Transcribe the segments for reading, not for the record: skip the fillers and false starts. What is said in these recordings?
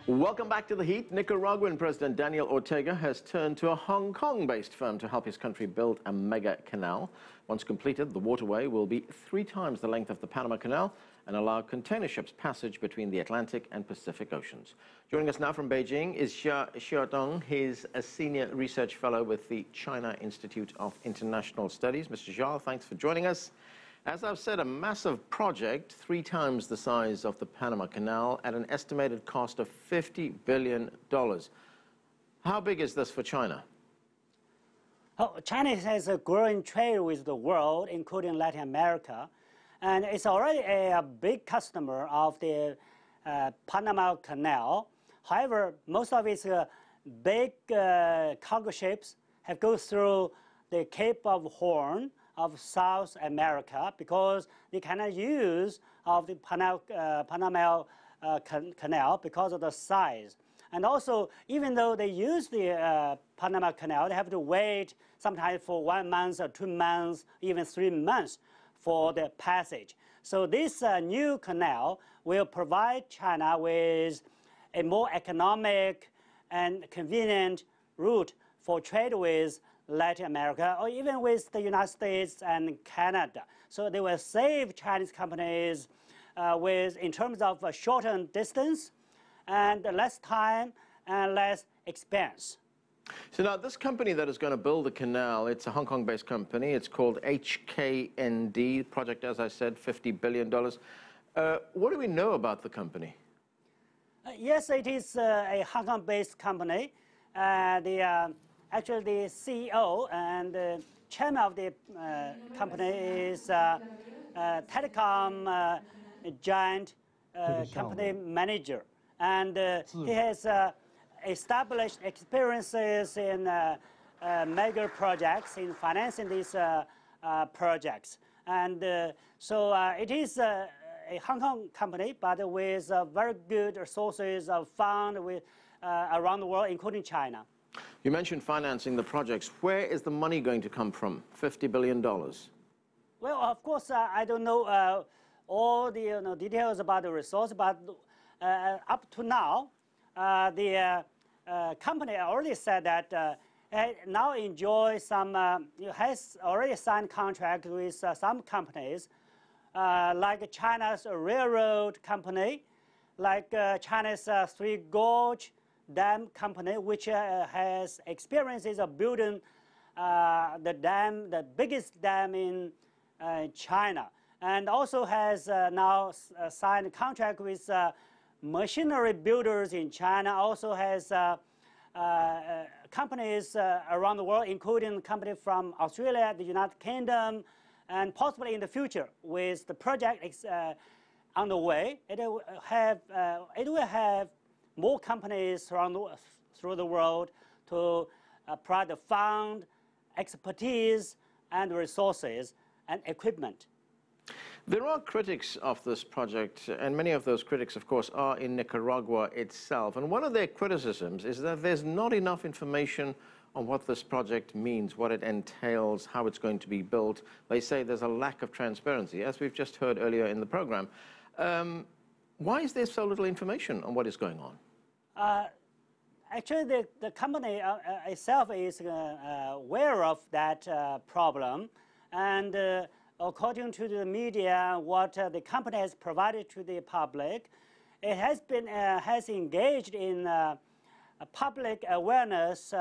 Welcome back to The Heat. Nicaraguan President Daniel Ortega has turned to a Hong Kong-based firm to help his country build a mega canal. Once completed, the waterway will be 3 times the length of the Panama Canal and allow container ships passage between the Atlantic and Pacific Oceans. Joining us now from Beijing is Jia Xiudong. He's a senior research fellow with the China Institute of International Studies. Mr. Jia, thanks for joining us. As I've said, a massive project, 3 times the size of the Panama Canal at an estimated cost of $50 billion. How big is this for China? Oh, China has a growing trade with the world, including Latin America, and it's already a big customer of the Panama Canal. However, most of its big cargo ships have go through the Cape of Horn of South America because they cannot use of the Panama Canal because of the size. And also, even though they use the Panama Canal, they have to wait sometimes for 1 month or 2 months, even 3 months for the passage. So this new canal will provide China with a more economic and convenient route for trade with Latin America, or even with the United States and Canada. So they will save Chinese companies in terms of a shortened distance and less time and less expense. So now this company that is going to build the canal, it's a Hong Kong-based company. It's called HKND. Project, as I said, $50 billion. What do we know about the company? Yes, it is a Hong Kong-based company. Actually, the CEO and the chairman of the company is Telecom giant company manager. And he has established experiences in mega projects, in financing these projects. And so it is a Hong Kong company, but with very good resources of funds around the world, including China. You mentioned financing the projects. Where is the money going to come from, $50 billion? Well, of course, I don't know all the details about the resource, but up to now, the company already said that now enjoys some, has already signed contract with some companies, like China's railroad company, like China's Three Gorge Dam company, which has experiences of building the biggest dam in China, and also has now signed a contract with machinery builders in China, also has companies around the world, including companies from Australia, the United Kingdom, and possibly in the future, with the project on the way, it will have more companies through the world to provide the fund, expertise, and resources and equipment. There are critics of this project, and many of those critics, of course, are in Nicaragua itself. And one of their criticisms is that there's not enough information on what this project means, what it entails, how it's going to be built. They say there's a lack of transparency, as we've just heard earlier in the program. Why is there so little information on what is going on? Actually, the company itself is aware of that problem. And according to the media, what the company has provided to the public, it has engaged in public awareness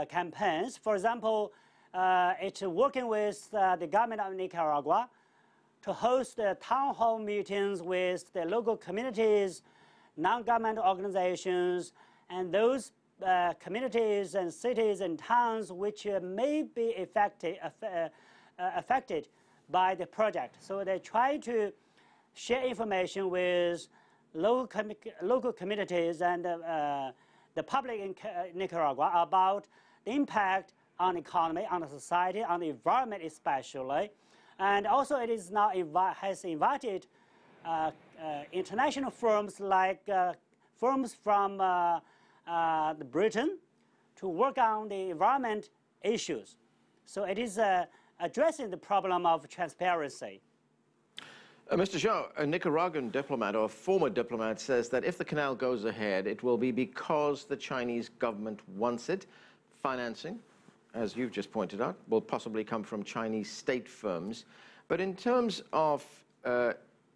campaigns. For example, it's working with the government of Nicaragua to host town hall meetings with the local communities, non-government organizations, and those communities and cities and towns which may be affected by the project. So they try to share information with local communities and the public in Nicaragua about the impact on the economy, on the society, on the environment especially. And also it is now has invited international firms like firms from Britain to work on the environment issues. So it is addressing the problem of transparency. Mr. Zhao, a Nicaraguan diplomat or former diplomat says that if the canal goes ahead, it will be because the Chinese government wants it. Financing, as you've just pointed out, will possibly come from Chinese state firms. But in terms of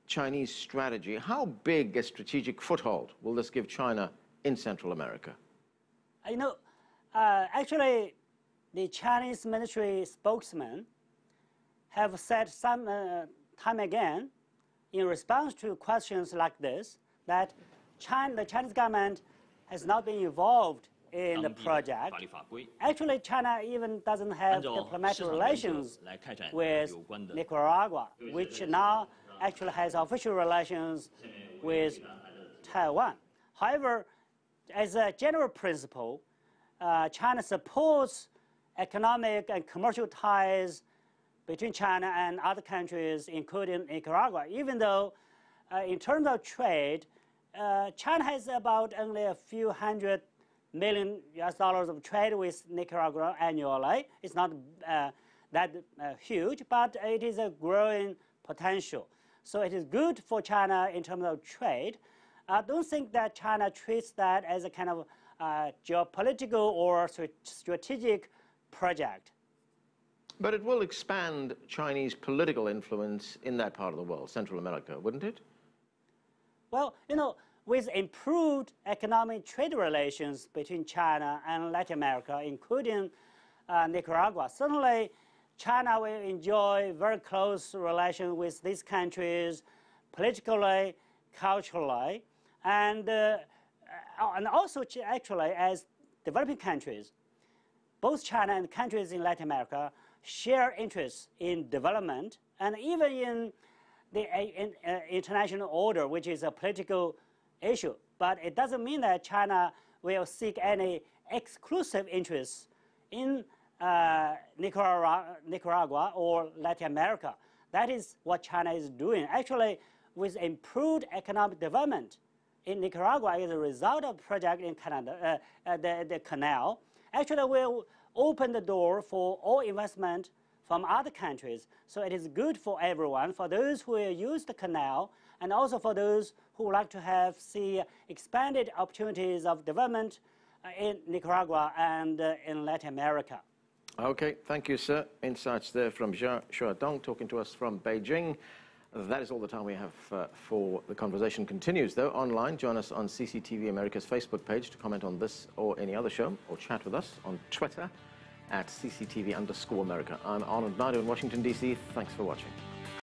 Chinese strategy, how big a strategic foothold will this give China in Central America? You know, actually, the Chinese military spokesman have said some time again, in response to questions like this, that the Chinese government has not been involved in the project. Actually, China even doesn't have diplomatic relations with Nicaragua, which now actually has official relations with Taiwan. However, as a general principle, China supports economic and commercial ties between China and other countries, including Nicaragua, even though in terms of trade, China has about only a few $100 million of trade with Nicaragua annually. It's not that huge, but it is a growing potential. So it is good for China in terms of trade. I don't think that China treats that as a kind of geopolitical or strategic project. But it will expand Chinese political influence in that part of the world, Central America, wouldn't it? Well, you know, with improved economic trade relations between China and Latin America, including Nicaragua, certainly China will enjoy very close relations with these countries politically, culturally, and also actually as developing countries. Both China and countries in Latin America share interests in development and even in the international order, which is a political issue. But it doesn't mean that China will seek any exclusive interests in Nicaragua or Latin America. That is what China is doing. Actually, with improved economic development in Nicaragua as a result of the project in Canada, the canal, actually will open the door for all investment from other countries. So it is good for everyone, for those who will use the canal, and also for those who would like to see expanded opportunities of development in Nicaragua and in Latin America. Okay, thank you, sir. Insights there from Jia Xiudong talking to us from Beijing. That is all the time we have for the conversation. Continues, though, online. Join us on CCTV America's Facebook page to comment on this or any other show, or chat with us on Twitter at @CCTV_America. I'm Arnold Naidu in Washington, D.C. Thanks for watching.